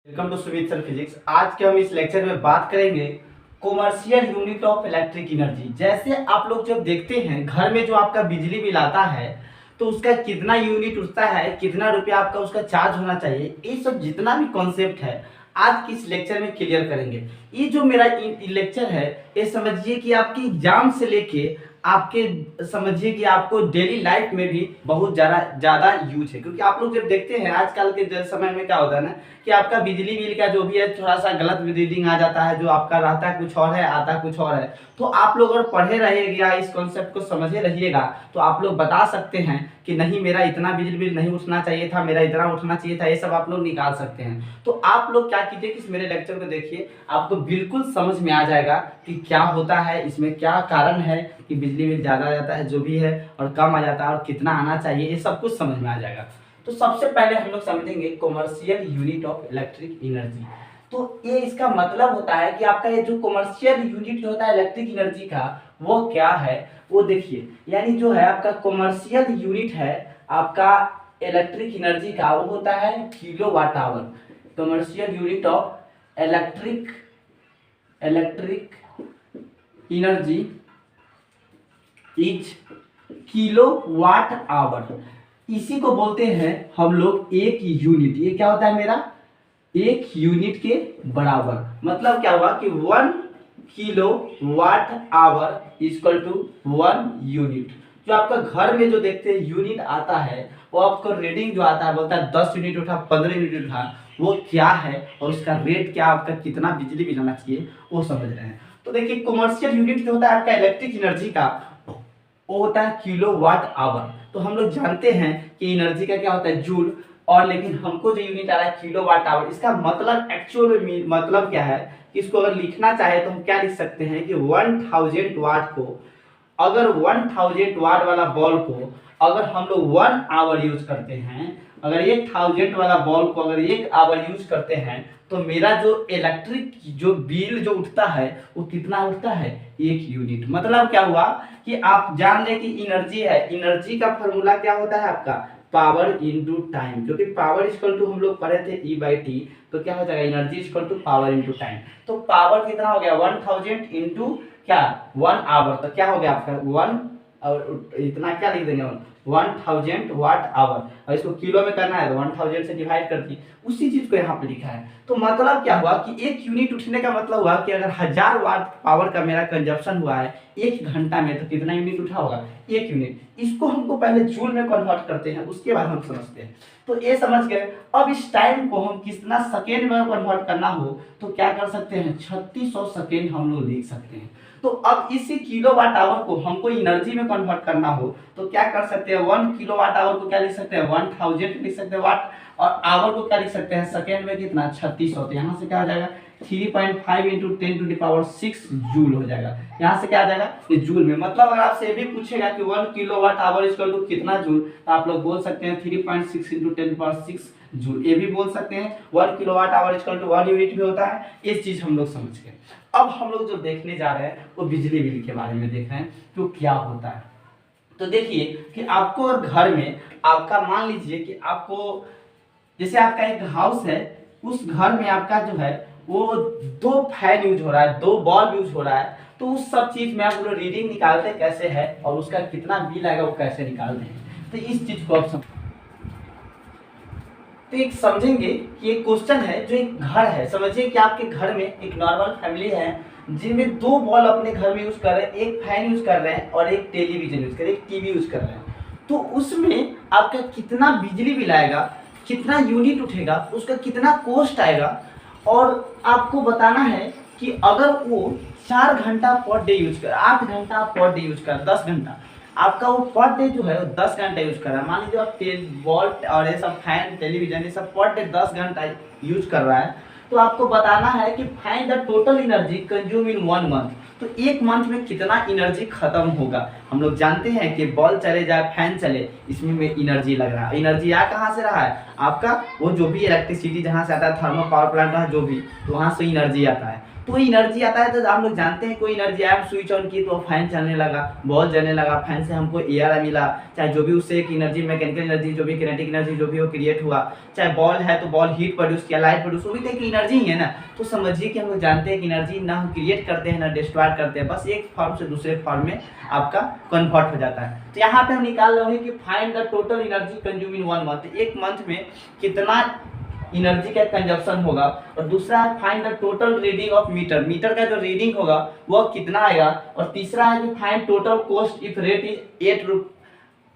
Welcome to Sumit sir physics. आज के हम इस लेक्चर में बात करेंगे commercial unit of electric energy. जैसे आप लोग जब देखते हैं घर में जो आपका बिजली बिल आता है तो उसका कितना यूनिट उठता है, कितना रुपया आपका उसका चार्ज होना चाहिए, ये सब जितना भी कॉन्सेप्ट है आज की इस लेक्चर में क्लियर करेंगे। ये जो मेरा लेक्चर है ये समझिए कि आपके एग्जाम से लेके आपके समझिए कि आपको डेली लाइफ में भी बहुत ज़्यादा यूज है, क्योंकि आप लोग जब देखते हैं आजकल के समय में क्या होता है ना कि आपका बिजली बिल का जो भी है थोड़ा सा गलत रीडिंग आ जाता है, जो आपका रहता है कुछ और है, आता कुछ और है। तो आप लोग अगर पढ़े रहिएगा, इस कॉन्सेप्ट को समझे रहिएगा तो आप लोग बता सकते हैं कि नहीं मेरा इतना बिजली बिल नहीं उठना चाहिए था, मेरा इतना उठना चाहिए था, ये सब आप लोग निकाल सकते हैं। तो आप लोग क्या कीजिए कि इस मेरे लेक्चर को देखिए, आपको बिल्कुल समझ में आ जाएगा कि क्या होता है, इसमें क्या कारण है कि बिजली बिल ज़्यादा आ जाता है जो भी है और कम आ जाता है और कितना आना चाहिए, ये सब कुछ समझ में आ जाएगा। तो सबसे पहले हम लोग समझेंगे commercial unit of electric energy. तो ये इसका मतलब होता है कि आपका ये जो कॉमर्शियल यूनिट होता है इलेक्ट्रिक एनर्जी का वो क्या है, वो देखिए। यानी जो है आपका कॉमर्शियल यूनिट है आपका इलेक्ट्रिक एनर्जी का, वो होता है kilowatt hour. Commercial unit of electric energy is kilowatt hour. इसी को बोलते हैं हम लोग एक यूनिट। ये क्या होता है मेरा, एक यूनिट के बराबर। मतलब क्या हुआ कि 1 kilowatt hour equal to 1 unit. जो आपका घर में जो देखते हैं यूनिट आता है वो आपको रीडिंग जो आता है बोलता है 10 यूनिट उठा, 15 यूनिट उठा, वो क्या है और उसका रेट क्या, आपका कितना बिजली बिल आना चाहिए वो समझ रहे हैं। तो देखिए कॉमर्शियल यूनिट जो होता है आपका इलेक्ट्रिक एनर्जी का वो होता है किलो वाट आवर। तो हम लोग जानते हैं कि एनर्जी का क्या होता है जूल, और लेकिन हमको जो यूनिट आ रहा है किलो वाट आवर। इसका मतलब एक्चुअल में मतलब क्या है कि इसको अगर लिखना चाहे तो हम क्या लिख सकते हैं कि 1000 वाट को, अगर 1000 वाट वाला बॉल को अगर हम लोग 1 आवर यूज करते हैं, अगर 1000 वाला बॉल को अगर 1 आवर यूज करते हैं तो मेरा जो इलेक्ट्रिक जो बिल जो उठता है वो कितना उठता है, 1 यूनिट। मतलब क्या हुआ कि आप जान लें कि एनर्जी है, एनर्जी का फॉर्मूला क्या होता है आपका पावर इनटू टाइम। क्योंकि पावर इक्वल टू हम लोग पढ़े थे E/T, तो क्या हो जाएगा energy equal to power into time. तो पावर कितना हो गया 1000 इनटू क्या 1 आवर, तो क्या हो गया आपका 1 और इतना क्या लिख देंगे 1000 वाट आवर, और इसको किलो में करना है तो 1000 से डिवाइड कर दी, उसी चीज को यहाँ पे लिखा है। तो मतलब क्या हुआ कि 1 यूनिट उठने का मतलब हुआ कि अगर 1000 वाट पावर का मेरा कंजप्शन हुआ है 1 घंटा में तो कितना यूनिट उठा होगा, 1 यूनिट। इसको हमको पहले जूल में कन्वर्ट करते हैं, उसके बाद हम समझते हैं। तो ये समझ गए। अब इस टाइम को हम कितना सेकेंड में कन्वर्ट करना हो तो क्या कर सकते हैं 3600 सेकेंड हम लोग लिख सकते हैं। तो अब इसी किलो वाट आवर को हमको एनर्जी में कन्वर्ट करना हो तो क्या कर सकते हैं 1 किलो वाट आवर को क्या लिख सकते हैं 1000 लिख सकते हैं वाट, और आवर को क्या लिख सकते हैं सेकेंड में कितना 3600। तो यहाँ से क्या हो जाएगा 3.5 इंटू 10⁶ जूल हो जाएगा। यहाँ से क्या आ जाएगा ये जूल में। मतलब अगर आपसे ये भी पूछेगा कि 1 kilowatt hour equal to कितना जूल, तो आप लोग बोल सकते हैं 3.6 इंटू 10⁶ जूल। ये भी बोल सकते हैं 1 kilowatt hour equal to 1 unit भी होता है। इस चीज हम लोग समझ गए। अब हम लोग जो देखने जा रहे हैं वो बिजली बिल के बारे में देख रहे हैं तो क्या होता है। तो देखिए कि आपको और घर में आपका मान लीजिए कि आपको जैसे आपका एक हाउस है, उस घर में आपका जो है वो 2 फैन यूज हो रहा है, 2 बल्ब यूज हो रहा है। तो उस सब चीज में आप लोग रीडिंग निकालते कैसे है और उसका कितना बिल आएगा वो कैसे निकालते हैं, तो इस चीज को आप तो एक समझेंगे कि एक क्वेश्चन है जो एक घर है। समझिए कि आपके घर में एक नॉर्मल फैमिली है जिनमें 2 बॉल अपने घर में यूज कर रहे हैं, एक फैन यूज कर रहे हैं और एक टेलीविजन यूज कर रहे हैं, एक टीवी यूज कर रहे हैं। तो उसमें आपका कितना बिजली बिल आएगा, कितना यूनिट उठेगा, उसका कितना कॉस्ट आएगा, और आपको बताना है कि अगर वो 4 घंटा पर डे यूज कर, 8 घंटा पर डे यूज कर, 10 घंटा आपका वो पर डे जो है 10 घंटा यूज कर रहा है। मान लीजिए आप 10 वोल्ट और ये सब फैन टेलीविजन ये सब पर डे 10 घंटा यूज कर रहा है। तो आपको बताना है कि find the total energy consume in 1 month. तो 1 मंथ में कितना एनर्जी खत्म होगा। हम लोग जानते हैं कि बॉल चले जाए फैन चले इसमें में एनर्जी लग रहा है। एनर्जी आ कहाँ से रहा है आपका वो जो भी इलेक्ट्रिसिटी जहाँ से आता है थर्मल पावर प्लांट है जो भी, तो वहाँ से एनर्जी आता है। कोई एनर्जी आता है तो हम लोग जानते हैं, कोई एनर्जी आप स्विच ऑन की तो फैन चलने लगा, बॉल जलने लगा, फैन से हमको एयर मिला, चाहे जो भी उससे एक एनर्जी, मैकेनिकल एनर्जी, जो भी किनेटिक एनर्जी जो भी वो क्रिएट हुआ, चाहे बॉल है तो बॉल हीट प्रोड्यूस किया, लाइट प्रोड्यूस, वो भी तो एक एनर्जी ही है ना। तो समझिए कि हम लोग जानते हैं कि एनर्जी ना हम क्रिएट करते हैं ना डिस्ट्रॉय करते हैं, बस एक फॉर्म से दूसरे फॉर्म में आपका कन्वर्ट हो जाता है। तो यहाँ पे हम निकाल रहे हैं कि find the total energy consume in 1 month, एक मंथ में कितना एनर्जी का कंजप्शन होगा, और दूसरा है find the total reading of meter, meter का जो रीडिंग होगा वो कितना आएगा, और तीसरा है कि find total cost if rate is 8 रुपये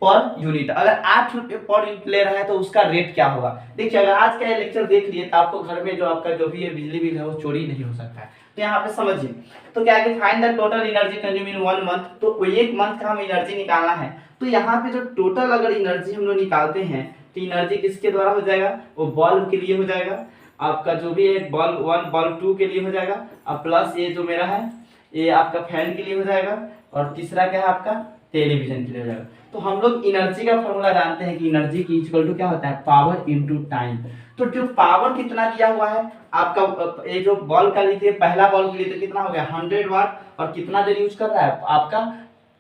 पर यूनिट, अगर 8 रुपये पर यूनिट ले रहा है तो उसका रेट क्या होगा। देखिए अगर आज का ये लेक्चर देख लिए तो आपको घर में जो आपका जो भी बिजली बिल है वो चोरी नहीं हो सकता है। तो यहाँ पे समझिए, तो क्या है कि find the total energy consume in 1 month, तो एक मंथ का हम एनर्जी निकालना है। तो यहाँ पे जो टोटल अगर एनर्जी हम लोग निकालते हैं तो एनर्जी किसके द्वारा हो जाएगा, वो बल्ब के लिए हो जाएगा, आपका जो भी है बल्ब 1 बल्ब 2 के लिए हो जाएगा, और प्लस ये जो मेरा है ये आपका फैन के लिए हो जाएगा, और तीसरा क्या है आपका टेलीविजन के लिए हो जाएगा। तो हम लोग एनर्जी का फॉर्मूला जानते हैं कि एनर्जी की इक्वल टू क्या होता है, पावर इनटू टाइम। तो जो पावर कितना दिया हुआ है आपका, ये जो बल्ब का लीजिए, पहला बल्ब के लिए तो कितना हो गया 100 वाट, और कितना देर यूज कर रहा है आपका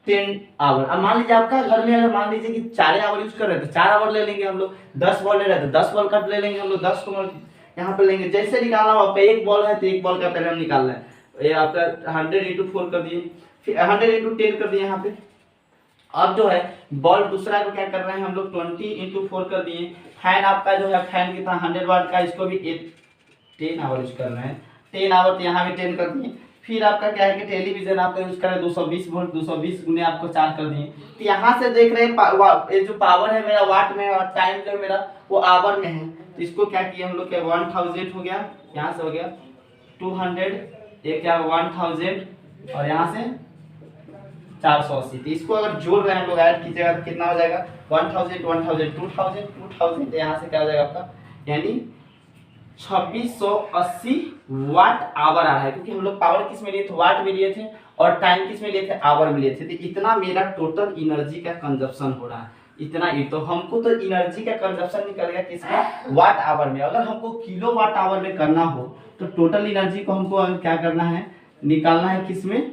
10 आवर। अब मान लीजिए आपका घर में अगर मान लीजिए कि 4 आवर यूज कर रहे हैं तो 4 आवर ले लेंगे हम लोग, 10 बॉल ले रहे हैं तो 10 बॉल का ले लेंगे हम लोग, 10 को यहाँ पे लेंगे। जैसे निकालना हो आपका एक बॉल है तो एक बॉल का पहले हम निकाल रहे हैं, ये आपका 100 इंटू 4 कर दिए, फिर 100 इंटू 10 कर दिए यहाँ पे। अब जो है बॉल दूसरा को क्या कर रहे हैं हम लोग 20 इंटू 4 कर दिए। फैन आपका जो है फैन कितना 100 वाट का, इसको भी 10 आवर यूज कर रहे हैं, 10 आवर तो यहाँ भी 10 कर दिए। फिर आपका क्या है कि टेलीविजन आपका यूज कर रहे हैं 220 वोल्ट, 220 गुने आपको 4 कर दिए। तो यहाँ से देख रहे हैं ये जो पावर है मेरा वाट में, और टाइम जो मेरा वो आवर में है। तो इसको क्या किया हम लोग क्या 1000 हो गया, यहाँ से हो गया 200, एक क्या 1000, और यहाँ से 480। तो इसको अगर जोड़ रहे हैं हम लोग ऐड कीजिएगा तो कितना हो जाएगा 1000 1000 2000 2000, यहाँ से क्या हो जाएगा आपका, यानी 2680 वाट आवर आ रहा है, क्योंकि हम लोग पावर किस में लिए थे, वाट में लिए थे, और टाइम किस में लिए थे, आवर में लिए थे। तो इतना मेरा टोटल एनर्जी का कंजप्शन हो रहा है, इतना ही। तो हमको तो एनर्जी का कंजप्शन निकल गया किसमें, वाट आवर में। अगर हमको किलो वाट आवर में करना हो तो टोटल एनर्जी को हमको क्या करना है, निकालना है किसमें,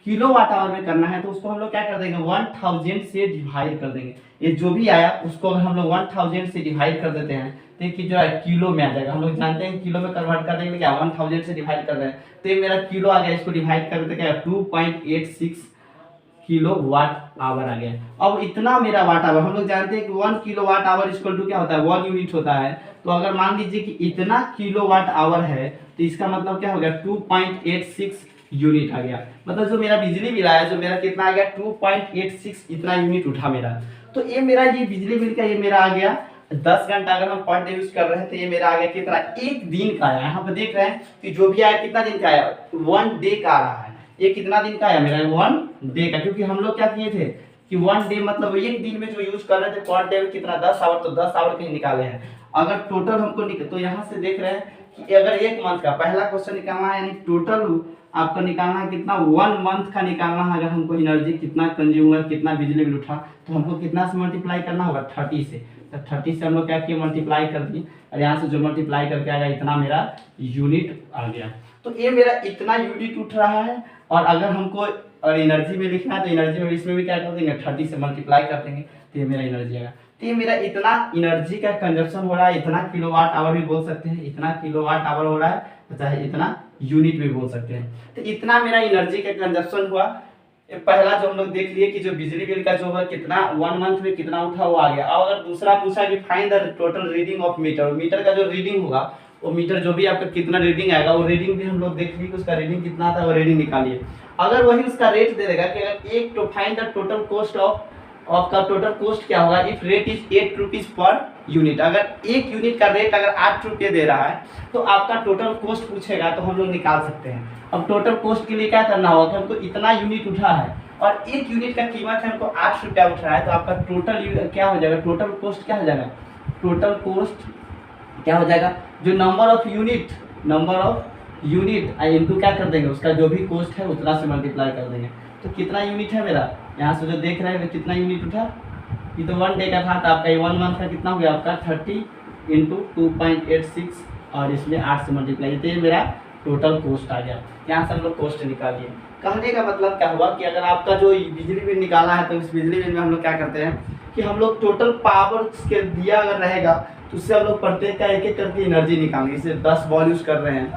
किलो वाट आवर में करना है। तो उसको हम लोग क्या कर देंगे 1000 से डिवाइड कर देंगे, ये जो भी आया उसको अगर हम लोग 1000 से डिवाइड कर देते हैं तो कि जो है किलो में आ जाएगा। हम लोग जानते हैं किलो में कन्वर्ट कर देंगे, क्या 1000 से डिवाइड कर रहे हैं तो ये मेरा किलो आ गया, इसको डिवाइड कर देते क्या 2.86 किलो वाट आवर आ गया। अब इतना मेरा वाट आवर, हम लोग जानते हैं कि 1 kilowatt hour equal to क्या होता है 1 यूनिट होता है। तो अगर मान लीजिए कि इतना किलो वाट आवर है तो इसका मतलब क्या हो गया 2.86 यूनिट आ गया। मतलब जो मेरा बिजली बिल आया, जो मेरा कितना आ गया 2.86 इतना यूनिट उठा मेरा। तो ये मेरा ये बिजली बिल का ये मेरा आ गया 10 घंटा अगर हम पर डे यूज कर रहे हैं तो ये मेरा आ गया कितना, एक दिन का आया। यहाँ पे देख रहे हैं कि जो भी आया कितना दिन का आया, 1 डे का आ रहा है। ये कितना दिन का आया मेरा 1 डे का, क्योंकि हम लोग क्या किए थे कि 1 डे मतलब एक दिन में जो यूज कर रहे थे पर डे में कितना 10 आवर, तो 10 आवर के निकाले हैं। अगर टोटल हमको तो यहाँ से देख रहे हैं कि अगर एक मंथ का पहला क्वेश्चन निकालना है, यानी टोटल आपका निकालना है कितना 1 मंथ का निकालना है। अगर हमको एनर्जी कितना कंज्यूम हुआ, कितना बिजली बिल उठा, तो हमको कितना से मल्टीप्लाई करना होगा 30 से। तो 30 से हम लोग क्या किए मल्टीप्लाई कर दिए, और यहाँ से जो मल्टीप्लाई करके आएगा इतना मेरा यूनिट आ गया। तो ये मेरा इतना यूनिट उठ रहा है। और अगर हमको और एनर्जी में लिखना है तो एनर्जी में इसमें भी क्या कर देंगे 30 से मल्टीप्लाई कर देंगे तो ये मेरा एनर्जी आएगा। तो ये मेरा इतना एनर्जी का कंजप्शन हो रहा है, इतना किलोवाट आवर भी बोल सकते हैं, इतना किलोवाट आवर हो रहा है, तो चाहे इतना यूनिट भी बोल सकते हैं। तो इतना मेरा एनर्जी का कंजप्शन हुआ। पहला जो हम लोग देख लिए कि जो बिजली बिल का जो है कितना 1 मंथ में कितना उठा वो आ गया। और अगर दूसरा पूछा कि find the total reading of meter, meter का जो रीडिंग होगा वो मीटर जो भी आपका कितना रीडिंग आएगा वो रीडिंग भी हम लोग देख लिए कि उसका रीडिंग कितना आता है, वो रीडिंग निकालिए। अगर वही उसका रेट दे देगा कि अगर एक तो find the total cost of आपका टोटल कॉस्ट क्या होगा if rate is 8 rupees per unit. अगर एक यूनिट का रेट अगर 8 रुपये दे रहा है तो आपका टोटल कॉस्ट पूछेगा तो हम लोग निकाल सकते हैं। अब टोटल कॉस्ट के लिए क्या करना होगा कि हमको इतना यूनिट उठा है और एक यूनिट का कीमत है हमको 8 रुपया उठ रहा है, तो आपका टोटल क्या हो जाएगा, टोटल कॉस्ट क्या हो जाएगा, टोटल कॉस्ट क्या हो जाएगा, जो नंबर ऑफ यूनिट इनटू क्या कर देंगे उसका जो भी कॉस्ट है उतना से मल्टीप्लाई कर देंगे। तो कितना यूनिट है मेरा, यहाँ से जो देख रहे हैं कितना यूनिट उठा, ये तो 1 डे का था, तो आपका 1 मंथ का कितना हो गया आपका 30 इंटू 2.86 और इसमें 8 से मल्टीप्लाई। तो ये मेरा टोटल कोस्ट आ गया। यहाँ से हम लोग कोस्ट निकालिए। कहने का मतलब क्या हुआ कि अगर आपका जो बिजली बिल निकाला है तो इस बिजली बिल में हम लोग क्या करते हैं कि हम लोग टोटल पावर के दिया अगर रहेगा तो उससे हम लोग प्रत्येक का एक एक करके एनर्जी निकालेंगे। जैसे 10 बॉल यूज़ कर रहे हैं,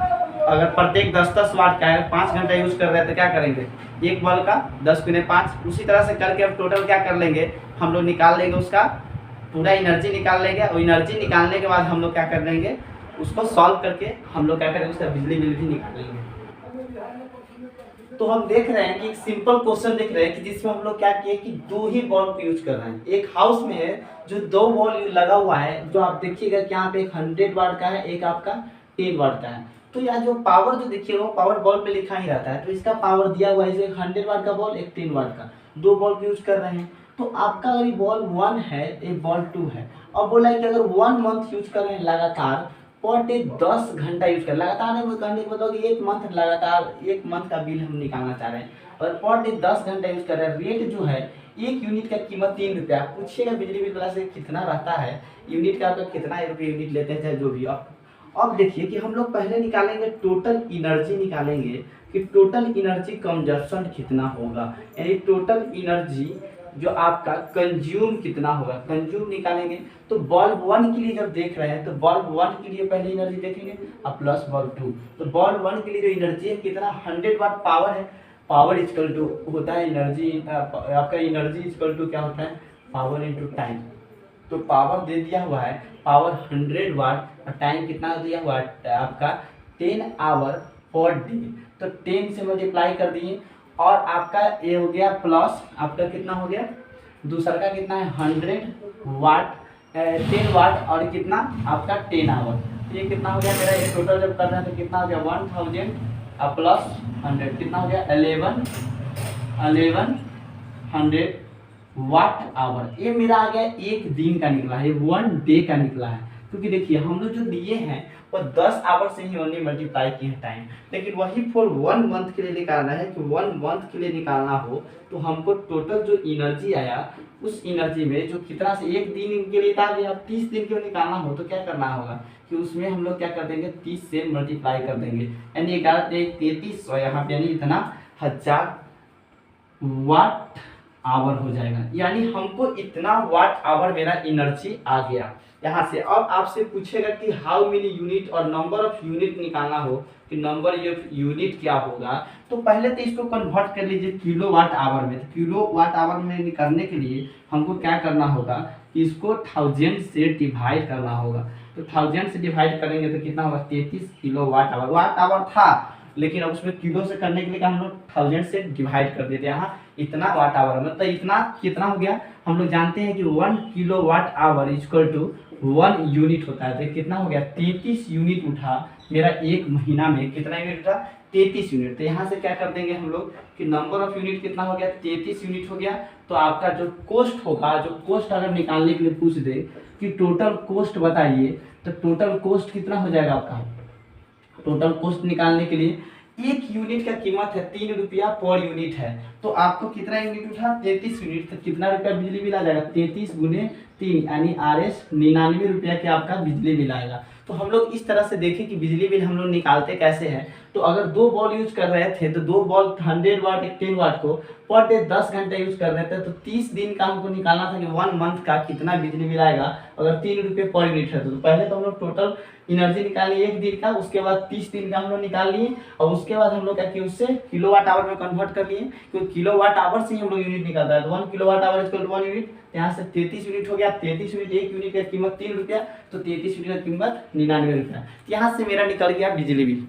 अगर प्रत्येक 10-10 वाट का है, 5 घंटा यूज़ कर रहे हैं तो क्या करेंगे, एक बॉल का 10×5। उसी तरह से करके अब टोटल क्या कर लेंगे, हम लोग निकाल लेंगे उसका पूरा एनर्जी निकाल लेंगे। और एनर्जी निकालने के बाद हम लोग क्या कर लेंगे, उसको सॉल्व करके हम लोग क्या करेंगे, उसका बिजली बिल भी निकाल लेंगे। तो हम देख रहे हैं कि एक सिंपल क्वेश्चन देख रहे हैं कि जिसमें हम लोग क्या किए कि 2 ही बॉल को यूज कर रहे हैं। एक हाउस में है जो 2 बॉल लगा हुआ है, जो आप देखिएगा कि यहाँ पे एक 100 वाट का है, एक आपका 10 वाट का है। तो यहाँ जो पावर जो देखिए वो पावर बॉल पे लिखा ही रहता है, तो इसका पावर दिया हुआ है, एक 100 वाट का बॉल, एक 10 वाट का, 2 बॉल को यूज कर रहे हैं। तो आपका अगर बॉल 1 है, एक बॉल 2 है, और बोला है कि अगर 1 मंथ यूज कर रहे हैं लगातार, पर डे 10 घंटा यूज कर, लगातार नहीं करने के मतलब एक मंथ, लगातार 1 मंथ का बिल हम निकालना चाह रहे हैं, और पर डे 10 घंटा यूज कर रहे हैं। रेट जो है 1 यूनिट का कीमत 3 रुपया। पूछिएगा बिजली बिल वाला से कितना रहता है यूनिट का, आपका कितना रुपये यूनिट लेते हैं, चाहे जो भी। अब देखिए कि हम लोग पहले निकालेंगे टोटल एनर्जी, निकालेंगे कि टोटल एनर्जी कंजप्शन कितना होगा, यानी टोटल एनर्जी जो आपका कंज्यूम कितना होगा, कंज्यूम निकालेंगे। तो बल्ब 1 के लिए जब देख रहे हैं तो बल्ब 1 के लिए पहले एनर्जी देखेंगे और प्लस बल्ब 2। तो बल्ब 1 के लिए जो एनर्जी है कितना, 100 वाट पावर है। पावर इक्वल टू होता है एनर्जी, आपका एनर्जी इक्वल टू क्या होता है, पावर इनटू टाइम। तो पावर दे दिया हुआ है, पावर 100 वाट, और टाइम कितना दिया हुआ है आपका 10 आवर पर डे। तो 10 से मल्टीप्लाई कर दिए, और आपका ये हो गया प्लस आपका कितना हो गया, दूसरा का कितना है 100 वाट, 10 वाट, और कितना आपका 10 आवर। तो ये कितना हो गया मेरा, ये टोटल जब कर रहे हैं तो कितना हो गया 1000 और प्लस 100 कितना हो गया 1100 वाट आवर। ये मेरा आ गया एक दिन का निकला है, 1 डे का निकला है। क्योंकि देखिए हम लोग जो दिए हैं वो 10 आवर से ही ओनली मल्टीप्लाई किए हैं टाइम, लेकिन वही फॉर 1 मंथ के लिए निकालना है कि 1 मंथ के लिए निकालना हो तो हमको टोटल जो एनर्जी आया उस एनर्जी में जो कितना से एक दिन के लिए था, अब 30 दिन के लिए निकालना हो तो क्या करना होगा कि उसमें हम लोग क्या कर देंगे 30 से मल्टीप्लाई कर देंगे, यानी 11 33 यहाँ पे यानी इतना 1000 वाट आवर हो जाएगा। यानी हमको इतना वाट आवर मेरा एनर्जी आ गया यहाँ से। अब आपसे पूछेगा कि हाउ मेनी यूनिट और नंबर ऑफ यूनिट निकालना हो कि नंबर ऑफ यूनिट क्या होगा, तो पहले तो इसको कन्वर्ट कर लीजिए किलो वाट आवर में। तो किलो वाट आवर में करने के लिए हमको क्या करना होगा कि इसको 1000 से डिवाइड करना होगा। तो 1000 से डिवाइड करेंगे तो कितना होगा 33 kilowatt hour. Watt hour था लेकिन अब उसमें किलो से करने के लिए हम लोग 1000 से डिवाइड कर देते हैं। यहाँ इतना वाट आवर मतलब इतना कितना हो गया, हम लोग जानते हैं कि 1 kilowatt hour equal to 1 unit होता है। तो कितना हो गया 33 यूनिट उठा मेरा एक महीना में। कितना यूनिट उठा 33 यूनिट। तो यहाँ से क्या कर देंगे हम लोग कि नंबर ऑफ यूनिट कितना हो गया 33 यूनिट हो गया। तो आपका जो कोस्ट होगा, जो कोस्ट अगर निकालने के लिए पूछ दे कि टोटल कोस्ट बताइए, तो टोटल कोस्ट कितना हो जाएगा आपका। टोटल कोस्ट निकालने के लिए एक यूनिट का कीमत है 3 रुपया पर यूनिट है। तो आपको कितना यूनिट उठा 33 यूनिट। तो कितना रुपया बिजली बिल आ जाएगा 33 × 3 यानी RS 99 रुपया के आपका बिजली बिल आएगा। तो हम लोग इस तरह से देखें कि बिजली बिल हम लोग निकालते कैसे हैं। तो अगर 2 बॉल यूज कर रहे थे तो 2 बॉल 100 वाट 10 वाट को पर डे 10 घंटे यूज कर रहे थे, तो 30 दिन का हमको निकालना था कि 1 मंथ का कितना बिजली बिल आएगा अगर 3 रुपये पर यूनिट है। तो पहले तो हम लोग टोटल एनर्जी निकाल लिए एक दिन का, उसके बाद 30 दिन का हम लोग निकाल लिए, और उसके बाद हम लोग क्या किए उससे किलो वाट आवर में कन्वर्ट कर लिए, क्योंकि किलो वाट आवर से ही हम लोग यूनिट निकालता है। तो 1 kilowatt hour equal to 1 unit. यहाँ से 33 यूनिट हो गया। 33 यूनिट, एक यूनिट की कीमत 3 रुपया, तो 33 यूनिट की कीमत 99 रुपया। यहाँ से मेरा निकल गया बिजली बिल।